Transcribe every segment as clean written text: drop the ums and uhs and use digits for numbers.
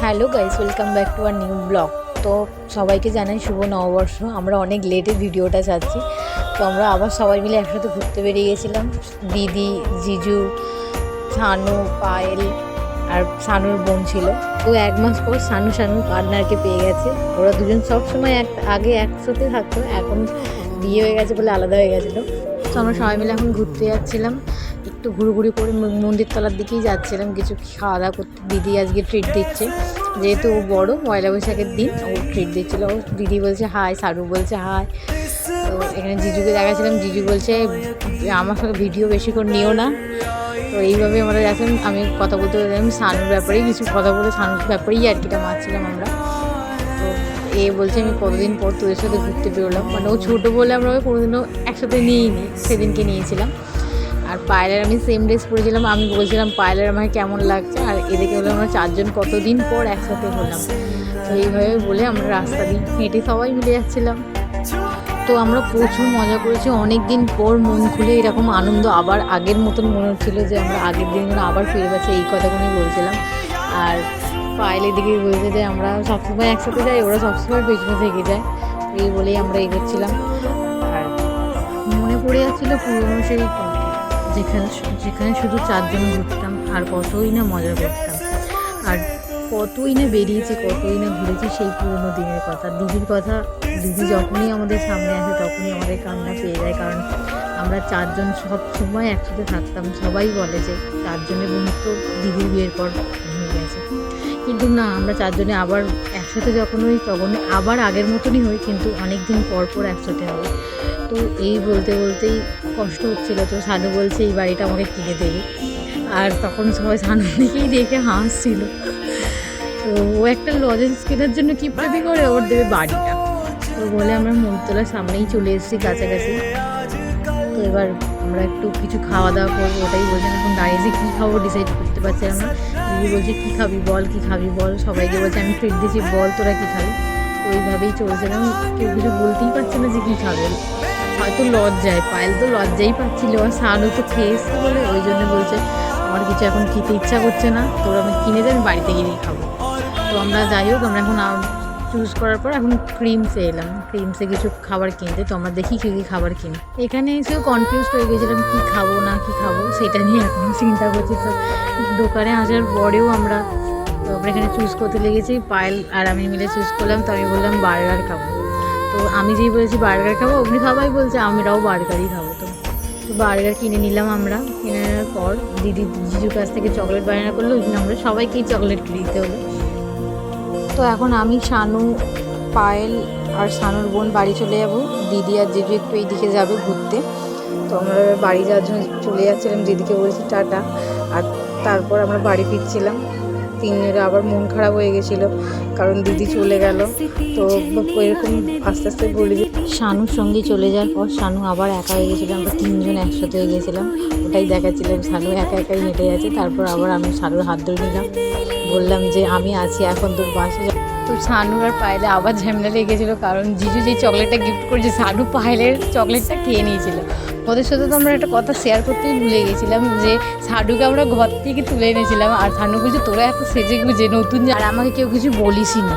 Hello guys, welcome back to our new blog. তো সবাইকে জানাই শুভ নববর্ষ। আমরা অনেক লেটে ভিডিওটা ছাড়ছি। তো আমরা আবার সবাই মিলে একসাথে ঘুরতে বেরিয়ে গেছিলাম। দিদি, জিজু, সানু, পায়েল আর সানুর বোন ছিল। তো এক মাস পর সানুর পার্টনারকে পেয়ে গেছে। ওরা দুজন সবসময় আগে একসাথে থাকতো, এখন বিয়ে হয়ে গেছে বলে আলাদা হয়ে গেছিলো। তো আমরা সবাই মিলে এখন ঘুরতে যাচ্ছিলাম, একটু ঘুরুঘুরি করে মন্দির তলার দিকেই যাচ্ছিলাম কিছু খাওয়া দাওয়া করতে। দিদি আজকে ট্রিট দিচ্ছে, যেহেতু ও বড়ো, পয়লা বৈশাখের দিন ও ট্রিট দিচ্ছিলো। দিদি বলছে হাই, সারু বলছে হাই। তো এখানে জিজুকে দেখাচ্ছিলাম, জিজু বলছে আমার সঙ্গে ভিডিও বেশি করে নিও না। তো এইভাবে আমরা যাচ্ছিলাম, আমি কথা বলতে বলছিলাম সানুর ব্যাপারেই, কিছু কথা বলে সানুর ব্যাপারেই আর কিটা মারছিলাম আমরা। তো এ বলছে আমি কতদিন পর তোদের সাথে ঘুরতে বেরোলাম, মানে ও ছোটো বলে আমরা ওই কোনোদিনও একসাথে নিইনি, সেদিনকে নিয়েছিলাম। আর পায়েলের আমি সেম ড্রেস পরেছিলাম। আমি বলছিলাম পায়েলের আমাকে কেমন লাগছে, আর এদিকে হলো আমরা চারজন কতদিন পর একসাথে হলাম। তো এইভাবে বলে আমরা রাস্তা দিয়ে হেঁটে সবাই মিলে যাচ্ছিলাম। তো আমরা প্রচুর মজা করেছি, অনেক দিন পর মন খুলে এরকম আনন্দ আবার আগের মতন মনে হচ্ছিলো যে আমরা আগের দিনগুলো আবার ফিরে পাচ্ছি, এই কথাগুলোই বলছিলাম। আর পায়েলের দিকে বলছে যে আমরা সবসময় একসাথে যাই, ওরা সবসময় পেছনে থেকে যায়, এই বলেই আমরা এগোচ্ছিলাম। আর মনে পড়ে যাচ্ছিলো পুরোনো সেই যেখানে শুধু চারজন ঘুরতাম আর কতই না মজা করতাম, আর কতই না বেরিয়েছি, কতই না ঘুরেছি সেই পুরোনো দিনের কথা। দিদির কথা, দিদি যখনই আমাদের সামনে আসে তখনই আমাদের কান্না পেয়ে যায়, কারণ আমরা চারজন সব সময় একসাথে থাকতাম। সবাই বলে যে চারজনের বন্ধুত্ব দিদির বিয়ের পর হয়ে গেছে, কিন্তু না, আমরা চারজনে আবার একসাথে যখন হই তখন আবার আগের মতনই হই, কিন্তু অনেক দিন পর পর একসাথে হই। তো এই বলতে বলতেই কষ্ট হচ্ছিলো। তো সানু বলছে এই বাড়িটা আমাকে কিনে দেবে, আর তখন সবাই সানু দিকেই দেখে হাসছিল। তো ও একটা লজেন্স কেনার জন্য কিপ্টামি করে ওর দেবে বাড়িটা। তো বলে আমরা মন্দিরতলার সামনেই চলে এসেছি কাছাকাছি। তো এবার আমরা একটু কিছু খাওয়া দাওয়া করবো, ওটাই বলছেন। এখন দাঁড়িয়ে যে কী খাবো ডিসাইড করতে পারছিলাম না। দিদি বলছে কী খাবি বল, কী খাবি বল। সবাইকে বলছে আমি ট্রিট দিচ্ছি, বল তোরা কী খাবি। তো ওইভাবেই চলছিলাম, কেউ কিছু বলতেই পারছে না যে কী খাবে। হয়তো লজ্জায়, পায়েল তো লজ্জাই পাচ্ছিল, আর সানু তো খেয়ে এসছে বলে ওই জন্য বলছে আমার কিছু এখন খেতে ইচ্ছা করছে না, তোরা আমি কিনে দেন, বাড়িতে গিয়েই খাবো। তো আমরা যাই হোক, আমরা এখন চুজ করার পর এখন ক্রিমসে এলাম, ক্রিমসে কিছু খাবার কিনতে। তো আমরা দেখি কী কী খাবার কিনি। এখানে এসেও কনফিউজড হয়ে গেছিলাম কী খাবো না কী খাবো, সেটা নিয়ে এখনও চিন্তা করছি। তো দোকানে আসার পরেও আমরা এখানে চুজ করতে লেগেছি, পায়েল আর আমি মিলে চুজ করলাম। তো আমি বললাম বার্গার খাবো। তো আমি যেই বলেছি বার্গার খাবো, অমনি সবাই বলছে আমরাও বার্গারই খাবো। তো বার্গার কিনে নিলাম আমরা। কিনে নেওয়ার পর দিদি জিজুর কাছ থেকে চকলেট বায়না করলো, ওই জন্য আমরা সবাইকেই চকলেট কিনে দিতে হলো। তো এখন আমি, সানু, পায়েল আর সানুর বোন বাড়ি চলে যাব। দিদি আর জিজু একটু এইদিকে যাবে ঘুরতে। তো আমরা বাড়ি যাওয়ার জন্য চলে যাচ্ছিলাম, দিদিকে বলছি টাটা। আর তারপর আমরা বাড়ি ফিরছিলাম। তিনজনের আবার মন খারাপ হয়ে গেছিলো, কারণ দিদি চলে গেল। তো এরকম আস্তে আস্তে বলি যে সানুর সঙ্গে চলে যাওয়ার পর সানু আবার একা হয়ে গেছিলো। আমরা তিনজন একসাথে হয়ে গেছিলাম, ওটাই দেখাচ্ছিলাম। সানু একা একাই হেঁটে যাচ্ছে। তারপর আবার আমি সানুর হাত ধরে নিলাম, বললাম যে আমি আছি, এখন তোর বাসে যা। তো সানুর আর পায়েলে আবার ঝামেলা লেগে গেছিলো, কারণ জিজু যেই চকলেটটা গিফট করেছে সানু পায়েলের চকলেটটা খেয়ে নিয়েছিল। ওদের সাথে তো আমরা একটা কথা শেয়ার করতেই ভুলে গেছিলাম যে সানুকে আমরা ঘর থেকে তুলে এনেছিলাম, আর সানু বলছে তোরা এত সেজে গুজে নতুন, আর আমাকে কেউ কিছু বলিসই না।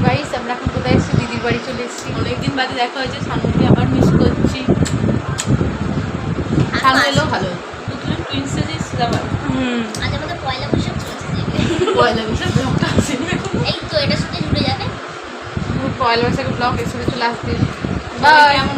গাইস, আমরা এখন কোথায় এসেছি? দিদির বাড়ি চলে এসেছি। অনেকদিন বাদে দেখা হয়েছে, সানুকে আবার মিস করছি। সানু এলো ভালো, নতুন টুইন্সে এসেছিলাম। আজ আমাদের পয়লা বৈশাখ চলছে, পয়লা বৈশাখ ব্লগটা আসেনি এখন। এই তো এটা শুনে জুড়ে যাবে। পয়লা বৈশাখের ব্লগ এসে চলে আসবে। বাই। কেমন